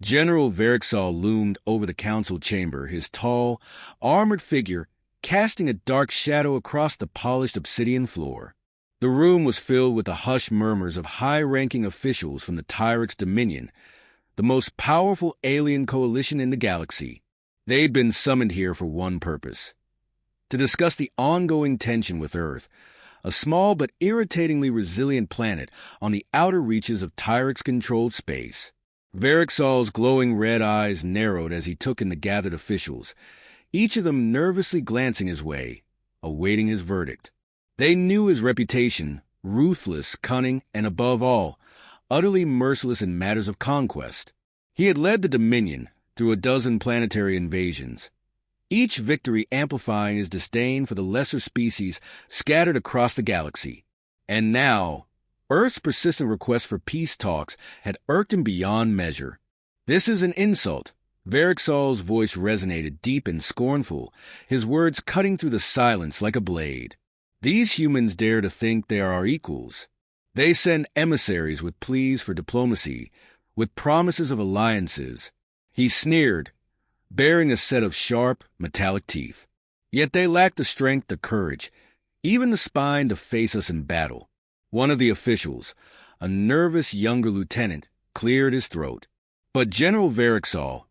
General Verixol loomed over the council chamber, his tall, armored figure casting a dark shadow across the polished obsidian floor. The room was filled with the hushed murmurs of high-ranking officials from the Tyrix Dominion, the most powerful alien coalition in the galaxy. They'd been summoned here for one purpose: to discuss the ongoing tension with Earth, a small but irritatingly resilient planet on the outer reaches of Tyrix-controlled space. Verixol's glowing red eyes narrowed as he took in the gathered officials, each of them nervously glancing his way, awaiting his verdict. They knew his reputation: ruthless, cunning, and above all, utterly merciless in matters of conquest. He had led the Dominion through a dozen planetary invasions, each victory amplifying his disdain for the lesser species scattered across the galaxy. And now, Earth's persistent request for peace talks had irked him beyond measure. "This is an insult." Verixol's voice resonated deep and scornful, his words cutting through the silence like a blade. "These humans dare to think they are our equals. They send emissaries with pleas for diplomacy, with promises of alliances." He sneered, baring a set of sharp, metallic teeth. "Yet they lack the strength, the courage, even the spine to face us in battle." One of the officials, a nervous younger lieutenant, cleared his throat. "But General Verixol,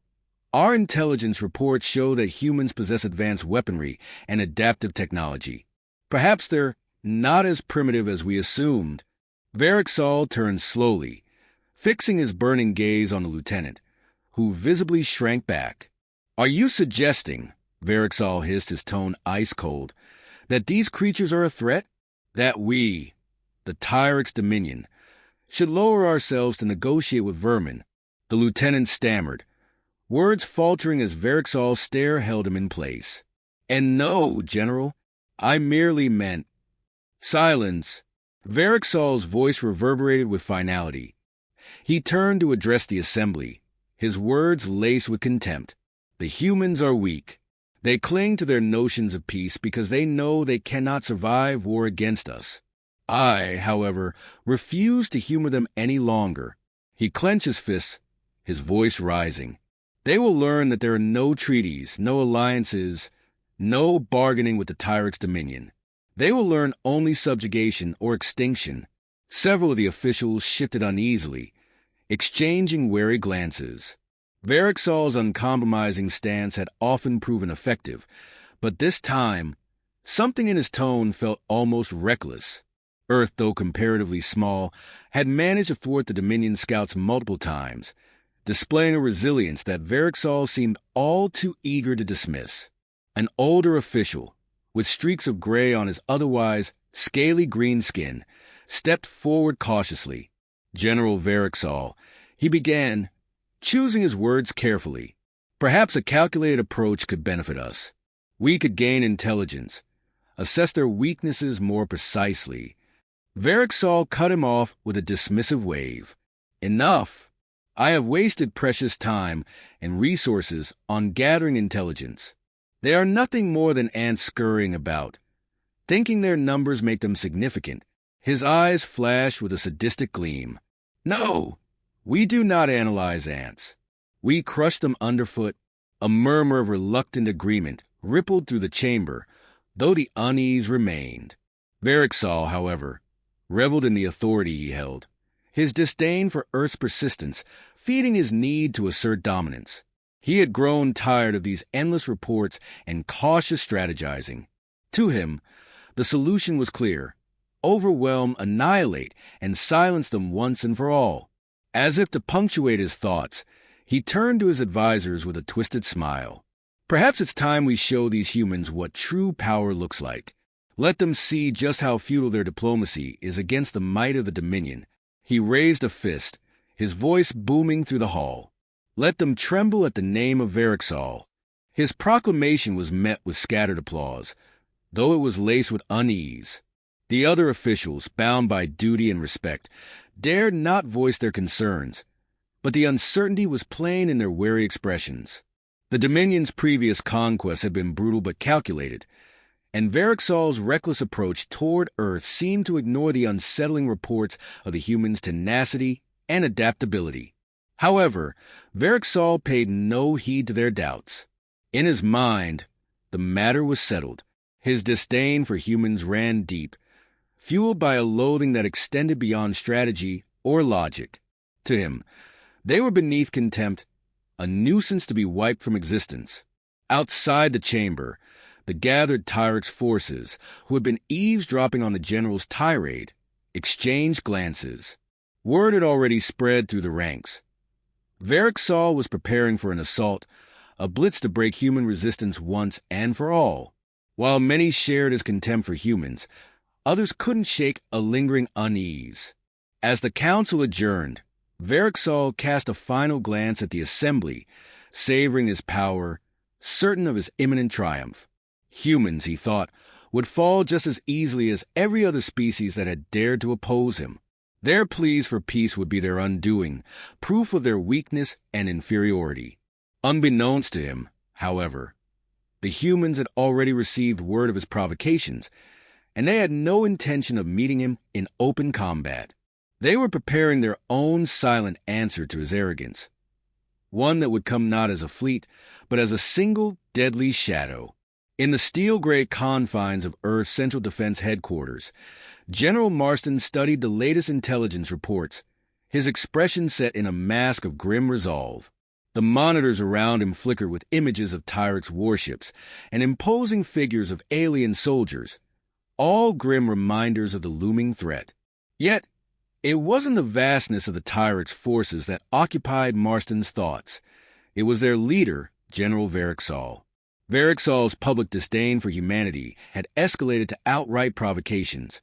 our intelligence reports show that humans possess advanced weaponry and adaptive technology. Perhaps they're not as primitive as we assumed." Verixol turned slowly, fixing his burning gaze on the lieutenant, who visibly shrank back. "Are you suggesting," Verixol hissed, his tone ice-cold, "that these creatures are a threat? That we, the Tyrix Dominion, should lower ourselves to negotiate with vermin?" The lieutenant stammered, words faltering as Verixol's stare held him in place. "And no, General, I merely meant—" "Silence!" Verixol's voice reverberated with finality. He turned to address the assembly, his words laced with contempt. "The humans are weak. They cling to their notions of peace because they know they cannot survive war against us. I, however, refuse to humor them any longer." He clenched his fists, his voice rising. "They will learn that there are no treaties, no alliances, no bargaining with the Tyrix Dominion. They will learn only subjugation or extinction." Several of the officials shifted uneasily, exchanging wary glances. Verixol's uncompromising stance had often proven effective, but this time, something in his tone felt almost reckless. Earth, though comparatively small, had managed to thwart the Dominion scouts multiple times, displaying a resilience that Verixol seemed all too eager to dismiss. An older official, with streaks of gray on his otherwise scaly green skin, stepped forward cautiously. "General Verixol," he began, choosing his words carefully, "perhaps a calculated approach could benefit us. We could gain intelligence, assess their weaknesses more precisely." Verixol cut him off with a dismissive wave. "Enough! I have wasted precious time and resources on gathering intelligence. They are nothing more than ants scurrying about, thinking their numbers make them significant." His eyes flashed with a sadistic gleam. "No, we do not analyze ants. We crush them underfoot." A murmur of reluctant agreement rippled through the chamber, though the unease remained. Verixol, however, reveled in the authority he held, his disdain for Earth's persistence feeding his need to assert dominance. He had grown tired of these endless reports and cautious strategizing. To him, the solution was clear: overwhelm, annihilate, and silence them once and for all. As if to punctuate his thoughts, he turned to his advisors with a twisted smile. "Perhaps it's time we show these humans what true power looks like. Let them see just how futile their diplomacy is against the might of the Dominion." He raised a fist, his voice booming through the hall. "Let them tremble at the name of Verixol." His proclamation was met with scattered applause, though it was laced with unease. The other officials, bound by duty and respect, dared not voice their concerns, but the uncertainty was plain in their wary expressions. The Dominion's previous conquests had been brutal but calculated, and Verixol's reckless approach toward Earth seemed to ignore the unsettling reports of the humans' tenacity and adaptability. However, Verixol paid no heed to their doubts. In his mind, the matter was settled. His disdain for humans ran deep, fueled by a loathing that extended beyond strategy or logic. To him, they were beneath contempt, a nuisance to be wiped from existence. Outside the chamber, the gathered Tyrix forces, who had been eavesdropping on the general's tirade, exchanged glances. Word had already spread through the ranks. Verixol was preparing for an assault, a blitz to break human resistance once and for all. While many shared his contempt for humans, others couldn't shake a lingering unease. As the council adjourned, Verixol cast a final glance at the assembly, savoring his power, certain of his imminent triumph. Humans, he thought, would fall just as easily as every other species that had dared to oppose him. Their pleas for peace would be their undoing, proof of their weakness and inferiority. Unbeknownst to him, however, the humans had already received word of his provocations, and they had no intention of meeting him in open combat. They were preparing their own silent answer to his arrogance, one that would come not as a fleet, but as a single deadly shadow. In the steel-gray confines of Earth's Central Defense Headquarters, General Marston studied the latest intelligence reports, his expression set in a mask of grim resolve. The monitors around him flickered with images of Tyrix warships and imposing figures of alien soldiers, all grim reminders of the looming threat. Yet, it wasn't the vastness of the Tyrix forces that occupied Marston's thoughts. It was their leader, General Verixol. Verixol's public disdain for humanity had escalated to outright provocations,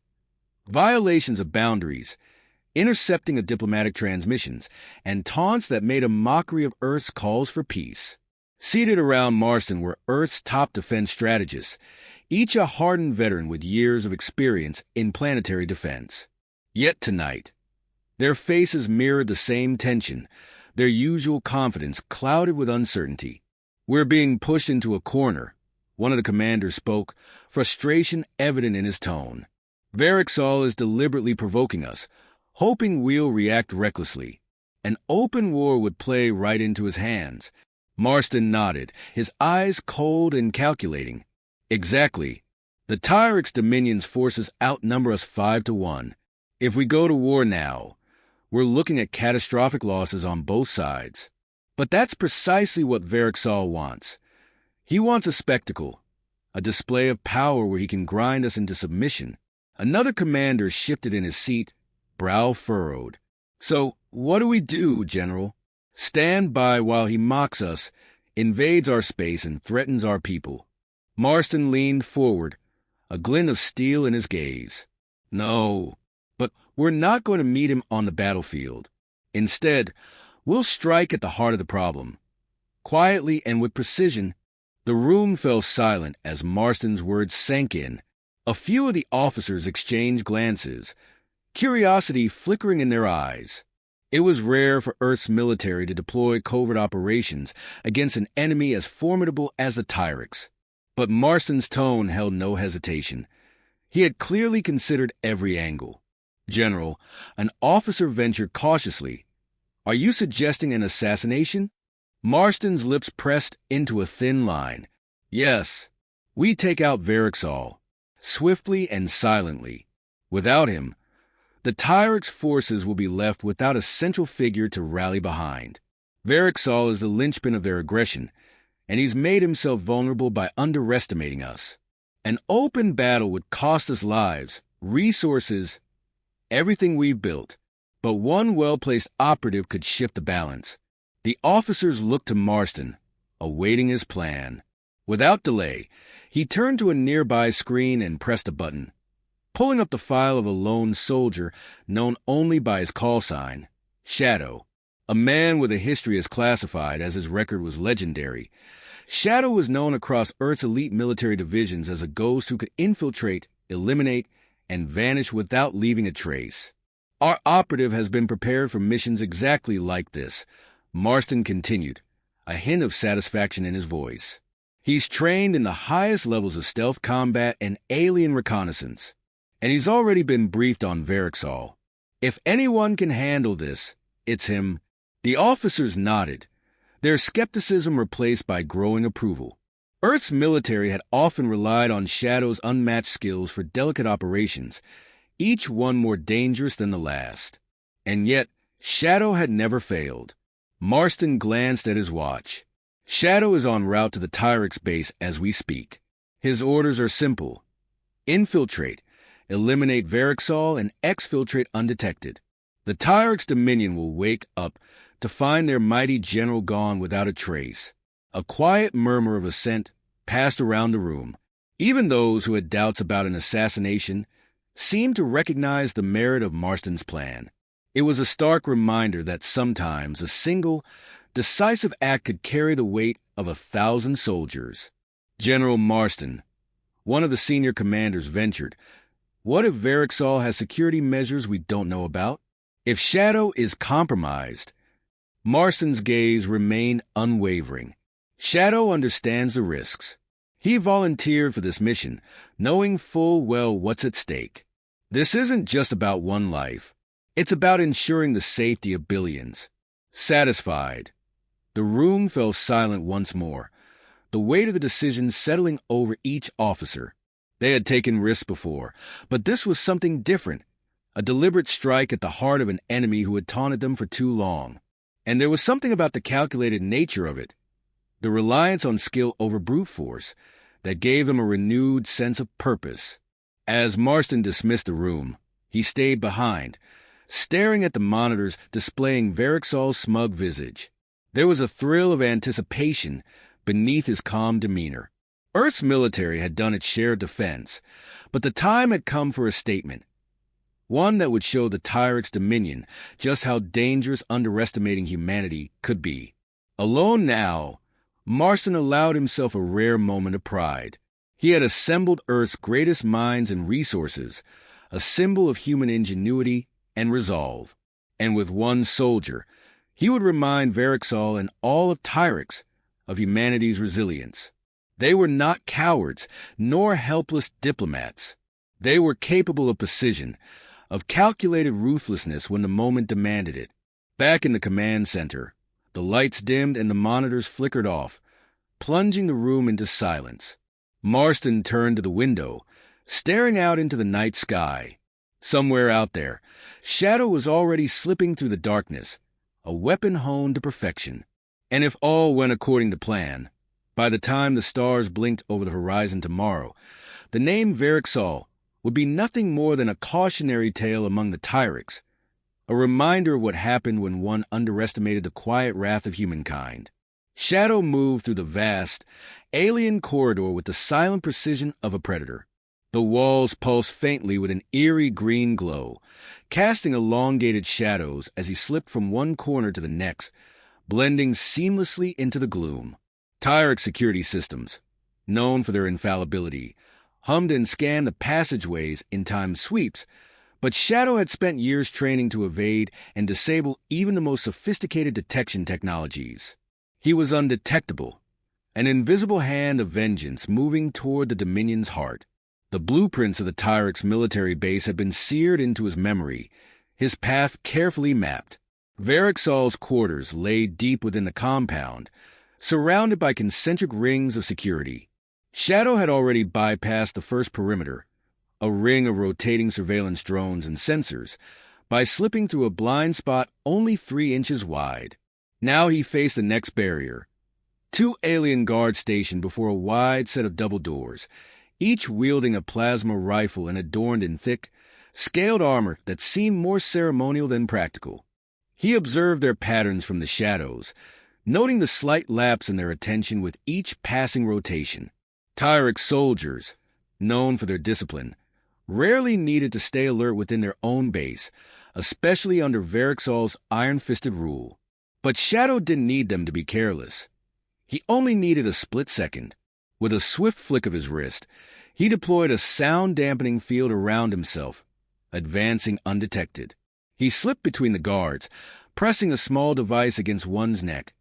violations of boundaries, intercepting of diplomatic transmissions, and taunts that made a mockery of Earth's calls for peace. Seated around Marston were Earth's top defense strategists, each a hardened veteran with years of experience in planetary defense. Yet tonight, their faces mirrored the same tension, their usual confidence clouded with uncertainty. "We're being pushed into a corner," one of the commanders spoke, frustration evident in his tone. "Verixol is deliberately provoking us, hoping we'll react recklessly. An open war would play right into his hands." Marston nodded, his eyes cold and calculating. "Exactly. The Tyrix Dominion's forces outnumber us 5-1. If we go to war now, we're looking at catastrophic losses on both sides. But that's precisely what Verixol wants. He wants a spectacle, a display of power where he can grind us into submission." Another commander shifted in his seat, brow furrowed. "So, what do we do, General? Stand by while he mocks us, invades our space, and threatens our people?" Marston leaned forward, a glint of steel in his gaze. "No, but we're not going to meet him on the battlefield. Instead, we'll strike at the heart of the problem." Quietly and with precision, the room fell silent as Marston's words sank in. A few of the officers exchanged glances, curiosity flickering in their eyes. It was rare for Earth's military to deploy covert operations against an enemy as formidable as the Tyrix. But Marston's tone held no hesitation. He had clearly considered every angle. "General," an officer ventured cautiously, "are you suggesting an assassination?" Marston's lips pressed into a thin line. "Yes, we take out Verixol, swiftly and silently. Without him, the Tyrix forces will be left without a central figure to rally behind. Verixol is the linchpin of their aggression, and he's made himself vulnerable by underestimating us. An open battle would cost us lives, resources, everything we've built, but one well-placed operative could shift the balance." The officers looked to Marston, awaiting his plan. Without delay, he turned to a nearby screen and pressed a button. Pulling up the file of a lone soldier known only by his call sign, Shadow, a man with a history as classified as his record was legendary. Shadow was known across Earth's elite military divisions as a ghost who could infiltrate, eliminate, and vanish without leaving a trace. "Our operative has been prepared for missions exactly like this," Marston continued, a hint of satisfaction in his voice. "He's trained in the highest levels of stealth combat and alien reconnaissance, and he's already been briefed on Verixol. If anyone can handle this, it's him." The officers nodded, their skepticism replaced by growing approval. Earth's military had often relied on Shadow's unmatched skills for delicate operations, each one more dangerous than the last. And yet, Shadow had never failed. Marston glanced at his watch. Shadow is en route to the Tyrix base as we speak. His orders are simple. Infiltrate, eliminate Varixol, and exfiltrate undetected. The Tyrix Dominion will wake up to find their mighty general gone without a trace. A quiet murmur of assent passed around the room. Even those who had doubts about an assassination seemed to recognize the merit of Marston's plan. It was a stark reminder that sometimes a single, decisive act could carry the weight of 1,000 soldiers. General Marston, one of the senior commanders, ventured, "What if Varixol has security measures we don't know about? If Shadow is compromised?" Marston's gaze remained unwavering. Shadow understands the risks. He volunteered for this mission, knowing full well what's at stake. This isn't just about one life. It's about ensuring the safety of billions. Satisfied, the room fell silent once more, the weight of the decision settling over each officer. They had taken risks before, but this was something different, a deliberate strike at the heart of an enemy who had taunted them for too long. And there was something about the calculated nature of it, the reliance on skill over brute force, that gave them a renewed sense of purpose. As Marston dismissed the room, he stayed behind, staring at the monitors displaying Varixol's smug visage. There was a thrill of anticipation beneath his calm demeanor. Earth's military had done its share of defense, but the time had come for a statement, one that would show the Tyrix Dominion just how dangerous underestimating humanity could be. Alone now, Marston allowed himself a rare moment of pride. He had assembled Earth's greatest minds and resources, a symbol of human ingenuity and resolve. And with one soldier, he would remind Varixol and all of Tyrix of humanity's resilience. They were not cowards, nor helpless diplomats. They were capable of precision, of calculated ruthlessness when the moment demanded it. Back in the command center, the lights dimmed and the monitors flickered off, plunging the room into silence. Marston turned to the window, staring out into the night sky. Somewhere out there, Shadow was already slipping through the darkness, a weapon honed to perfection. And if all went according to plan, by the time the stars blinked over the horizon tomorrow, the name Varixol would be nothing more than a cautionary tale among the Tyrix, a reminder of what happened when one underestimated the quiet wrath of humankind. Shadow moved through the vast, alien corridor with the silent precision of a predator. The walls pulsed faintly with an eerie green glow, casting elongated shadows as he slipped from one corner to the next, blending seamlessly into the gloom. Tyrix security systems, known for their infallibility, hummed and scanned the passageways in timed sweeps, but Shadow had spent years training to evade and disable even the most sophisticated detection technologies. He was undetectable, an invisible hand of vengeance moving toward the Dominion's heart. The blueprints of the Tyrix military base had been seared into his memory, his path carefully mapped. Varixol's quarters lay deep within the compound, surrounded by concentric rings of security. Shadow had already bypassed the first perimeter, a ring of rotating surveillance drones and sensors, by slipping through a blind spot only 3 inches wide. Now he faced the next barrier. 2 alien guards stationed before a wide set of double doors, each wielding a plasma rifle and adorned in thick, scaled armor that seemed more ceremonial than practical. He observed their patterns from the shadows, noting the slight lapse in their attention with each passing rotation. Tyrix soldiers, known for their discipline, rarely needed to stay alert within their own base, especially under Varixol's iron-fisted rule. But Shadow didn't need them to be careless. He only needed a split second. With a swift flick of his wrist, he deployed a sound-dampening field around himself, advancing undetected. He slipped between the guards, pressing a small device against one's neck,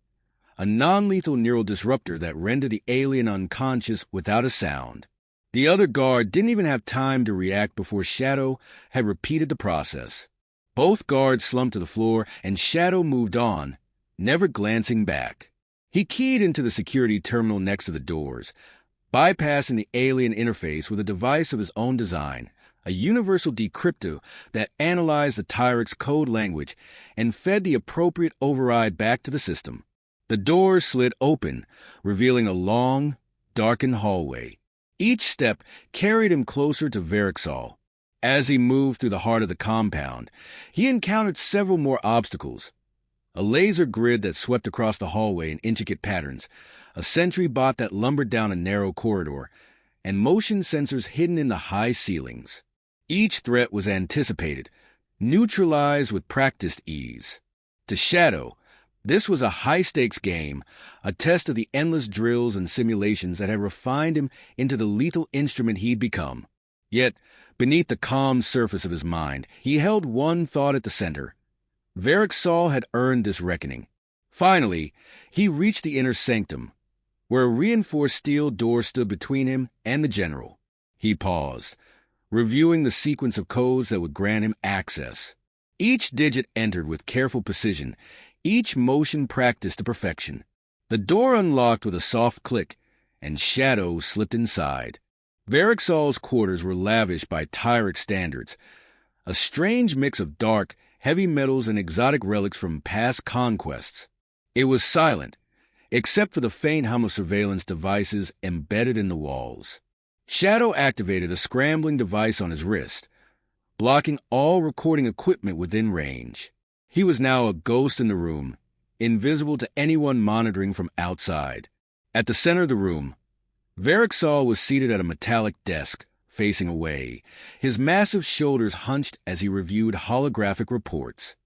a non-lethal neural disruptor that rendered the alien unconscious without a sound. The other guard didn't even have time to react before Shadow had repeated the process. Both guards slumped to the floor, and Shadow moved on, never glancing back. He keyed into the security terminal next to the doors, bypassing the alien interface with a device of his own design, a universal decryptor that analyzed the Tyrex's code language and fed the appropriate override back to the system. The doors slid open, revealing a long, darkened hallway. Each step carried him closer to Verixol. As he moved through the heart of the compound, he encountered several more obstacles. A laser grid that swept across the hallway in intricate patterns, a sentry bot that lumbered down a narrow corridor, and motion sensors hidden in the high ceilings. Each threat was anticipated, neutralized with practiced ease. To Shadow, this was a high-stakes game, a test of the endless drills and simulations that had refined him into the lethal instrument he'd become. Yet, beneath the calm surface of his mind, he held one thought at the center. Verixol had earned this reckoning. Finally, he reached the inner sanctum, where a reinforced steel door stood between him and the general. He paused, reviewing the sequence of codes that would grant him access. Each digit entered with careful precision, each motion practiced to perfection. The door unlocked with a soft click, and Shadow slipped inside. Verixol's quarters were lavish by Tyrex standards, a strange mix of dark, heavy metals and exotic relics from past conquests. It was silent, except for the faint hum of surveillance devices embedded in the walls. Shadow activated a scrambling device on his wrist, blocking all recording equipment within range. He was now a ghost in the room, invisible to anyone monitoring from outside. At the center of the room, Verixol was seated at a metallic desk, facing away, his massive shoulders hunched as he reviewed holographic reports.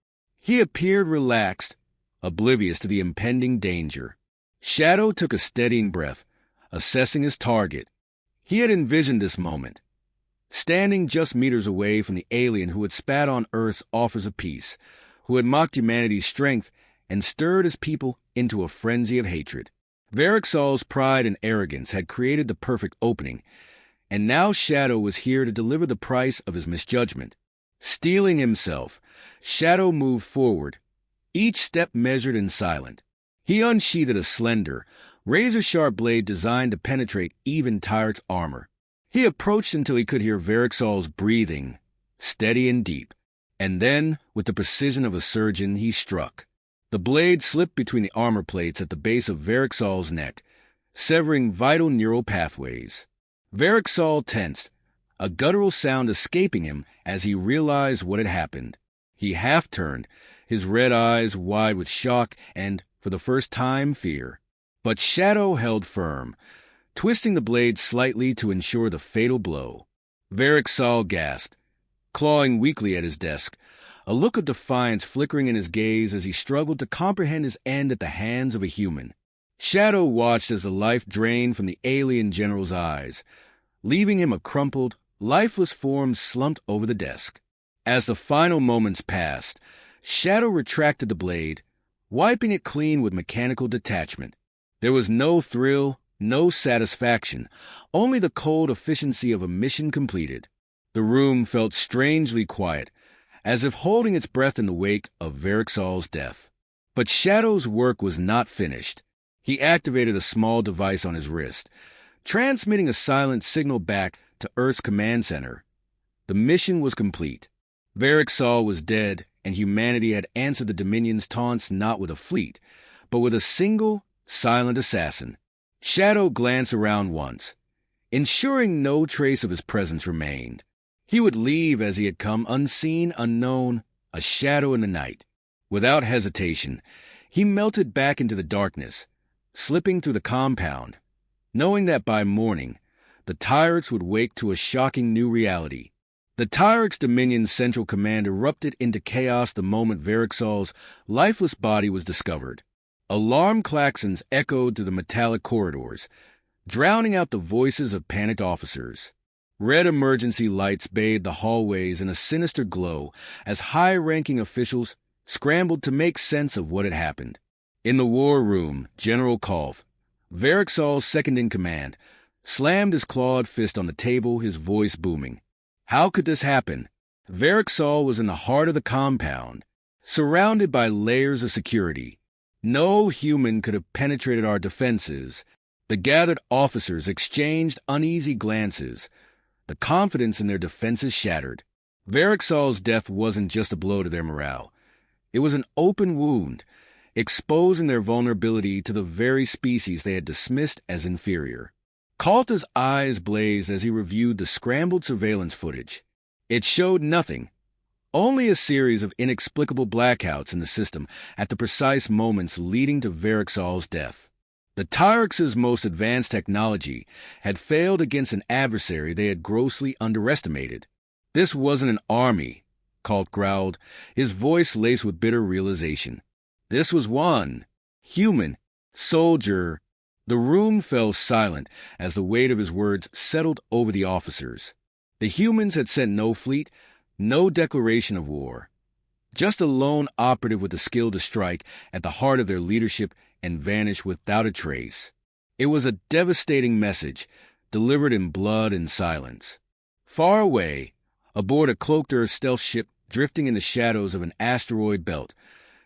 He appeared relaxed, oblivious to the impending danger. Shadow took a steadying breath, assessing his target. He had envisioned this moment, standing just meters away from the alien who had spat on Earth's offers of peace, who had mocked humanity's strength and stirred his people into a frenzy of hatred. Verixol's pride and arrogance had created the perfect opening, and now Shadow was here to deliver the price of his misjudgment. Steeling himself, Shadow moved forward, each step measured and silent. He unsheathed a slender, razor-sharp blade designed to penetrate even Tyrex's armor. He approached until he could hear Verixol's breathing, steady and deep, and then, with the precision of a surgeon, he struck. The blade slipped between the armor plates at the base of Verixol's neck, severing vital neural pathways. Verixol tensed, a guttural sound escaping him as he realized what had happened. He half-turned, his red eyes wide with shock and, for the first time, fear. But Shadow held firm, twisting the blade slightly to ensure the fatal blow. Verixol gasped, clawing weakly at his desk, a look of defiance flickering in his gaze as he struggled to comprehend his end at the hands of a human. Shadow watched as the life drained from the alien general's eyes, leaving him a crumpled, lifeless form slumped over the desk. As the final moments passed, Shadow retracted the blade, wiping it clean with mechanical detachment. There was no thrill, no satisfaction, only the cold efficiency of a mission completed. The room felt strangely quiet, as if holding its breath in the wake of Verixol's death. But Shadow's work was not finished. He activated a small device on his wrist, transmitting a silent signal back to Earth's command center. The mission was complete. Verixol was dead, and humanity had answered the Dominion's taunts not with a fleet, but with a single, silent assassin. Shadow glanced around once, ensuring no trace of his presence remained. He would leave as he had come, unseen, unknown, a shadow in the night. Without hesitation, he melted back into the darkness, slipping through the compound, knowing that by morning, the Tyrex would wake to a shocking new reality. The Tyrex Dominion's central command erupted into chaos the moment Verixol's lifeless body was discovered. Alarm klaxons echoed through the metallic corridors, drowning out the voices of panicked officers. Red emergency lights bathed the hallways in a sinister glow as high-ranking officials scrambled to make sense of what had happened. In the war room, General Kolf, Verixol's second-in-command, slammed his clawed fist on the table, his voice booming. How could this happen? Verixol was in the heart of the compound, surrounded by layers of security. No human could have penetrated our defenses. The gathered officers exchanged uneasy glances, the confidence in their defenses shattered. Varexal's death wasn't just a blow to their morale. It was an open wound, exposing their vulnerability to the very species they had dismissed as inferior. Kalta's eyes blazed as he reviewed the scrambled surveillance footage. It showed nothing, only a series of inexplicable blackouts in the system at the precise moments leading to Varexal's death. The Tyrex's most advanced technology had failed against an adversary they had grossly underestimated. This wasn't an army, Kalt growled, his voice laced with bitter realization. This was one human soldier. The room fell silent as the weight of his words settled over the officers. The humans had sent no fleet, no declaration of war. Just a lone operative with the skill to strike at the heart of their leadership and vanish without a trace. It was a devastating message, delivered in blood and silence. Far away, aboard a cloaked Earth stealth ship drifting in the shadows of an asteroid belt,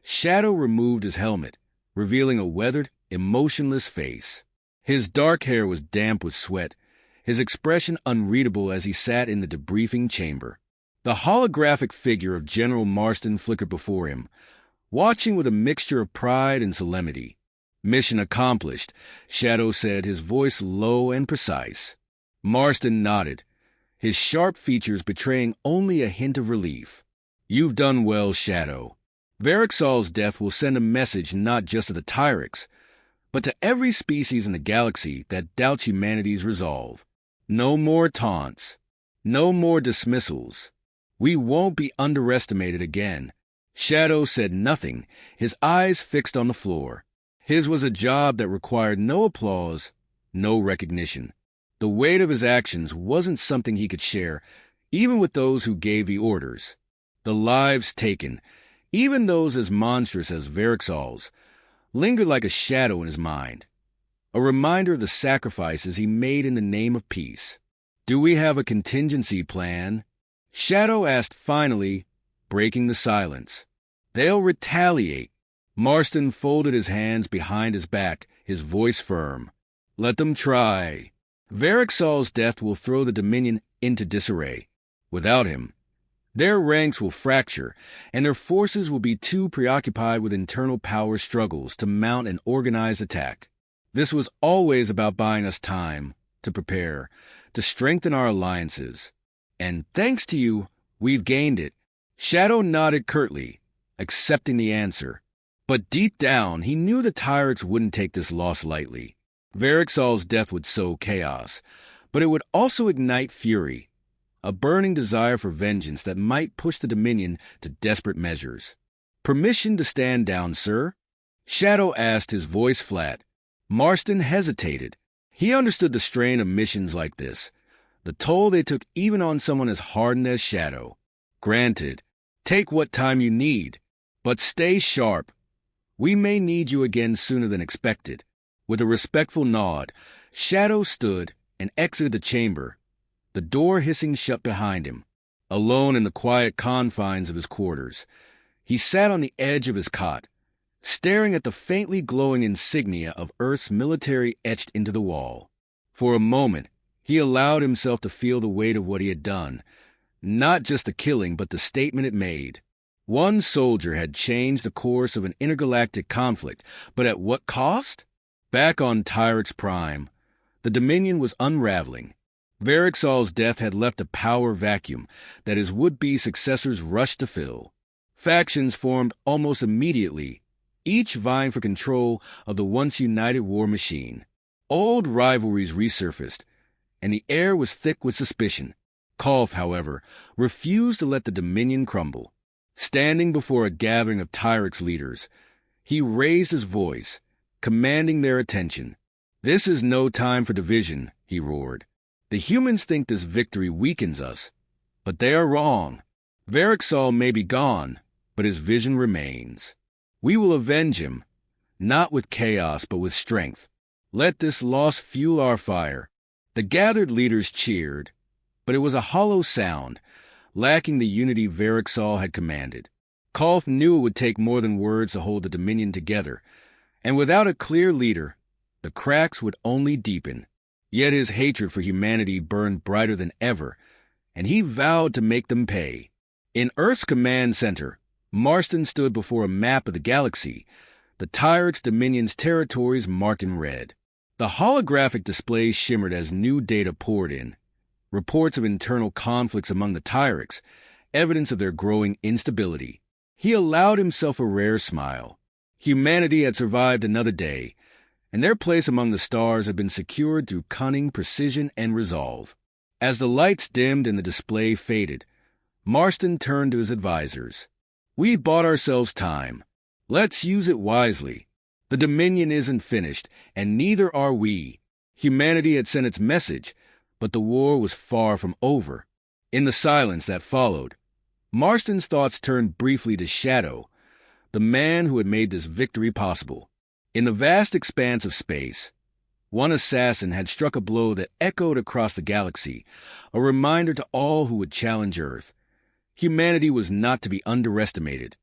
Shadow removed his helmet, revealing a weathered, emotionless face. His dark hair was damp with sweat, his expression unreadable as he sat in the debriefing chamber. The holographic figure of General Marston flickered before him, watching with a mixture of pride and solemnity. Mission accomplished, Shadow said, his voice low and precise. Marston nodded, his sharp features betraying only a hint of relief. You've done well, Shadow. Varexal's death will send a message not just to the Tyrex, but to every species in the galaxy that doubts humanity's resolve. No more taunts. No more dismissals. We won't be underestimated again. Shadow said nothing, his eyes fixed on the floor. His was a job that required no applause, no recognition. The weight of his actions wasn't something he could share, even with those who gave the orders. The lives taken, even those as monstrous as Varexal's, lingered like a shadow in his mind, a reminder of the sacrifices he made in the name of peace. Do we have a contingency plan? Shadow asked finally, breaking the silence. They'll retaliate. Marston folded his hands behind his back, his voice firm. Let them try. Varexal's death will throw the Dominion into disarray. Without him, their ranks will fracture, and their forces will be too preoccupied with internal power struggles to mount an organized attack. This was always about buying us time to prepare, to strengthen our alliances. And thanks to you, we've gained it. Shadow nodded curtly, accepting the answer. But deep down, he knew the Tyrex wouldn't take this loss lightly. Varexal's death would sow chaos, but it would also ignite fury, a burning desire for vengeance that might push the Dominion to desperate measures. Permission to stand down, sir? Shadow asked, his voice flat. Marston hesitated. He understood the strain of missions like this, the toll they took even on someone as hardened as Shadow. Granted, take what time you need, but stay sharp. We may need you again sooner than expected. With a respectful nod, Shadow stood and exited the chamber, the door hissing shut behind him. Alone in the quiet confines of his quarters, he sat on the edge of his cot, staring at the faintly glowing insignia of Earth's military etched into the wall. For a moment, he allowed himself to feel the weight of what he had done, not just the killing, but the statement it made. One soldier had changed the course of an intergalactic conflict, but at what cost? Back on Tyrex Prime, the Dominion was unraveling. Varexal's death had left a power vacuum that his would-be successors rushed to fill. Factions formed almost immediately, each vying for control of the once united war machine. Old rivalries resurfaced, and the air was thick with suspicion. Kolf, however, refused to let the Dominion crumble. Standing before a gathering of Tyrex leaders, he raised his voice, commanding their attention. This is no time for division, he roared. The humans think this victory weakens us, but they are wrong. Varexal may be gone, but his vision remains. We will avenge him, not with chaos, but with strength. Let this loss fuel our fire. The gathered leaders cheered, but it was a hollow sound, lacking the unity Varexal had commanded. Kolf knew it would take more than words to hold the Dominion together, And without a clear leader, the cracks would only deepen. Yet his hatred for humanity burned brighter than ever, and he vowed to make them pay. In Earth's command center, Marston stood before a map of the galaxy, the Tyrix Dominion's territories marked in red. The holographic displays shimmered as new data poured in. Reports of internal conflicts among the Tyrix, evidence of their growing instability. He allowed himself a rare smile. Humanity had survived another day, and their place among the stars had been secured through cunning, precision, and resolve. As the lights dimmed and the display faded, Marston turned to his advisors. "We've bought ourselves time. Let's use it wisely. The Dominion isn't finished, and neither are we." Humanity had sent its message, but the war was far from over. In the silence that followed, Marston's thoughts turned briefly to Shadow, the man who had made this victory possible. In the vast expanse of space, one assassin had struck a blow that echoed across the galaxy, a reminder to all who would challenge Earth. Humanity was not to be underestimated.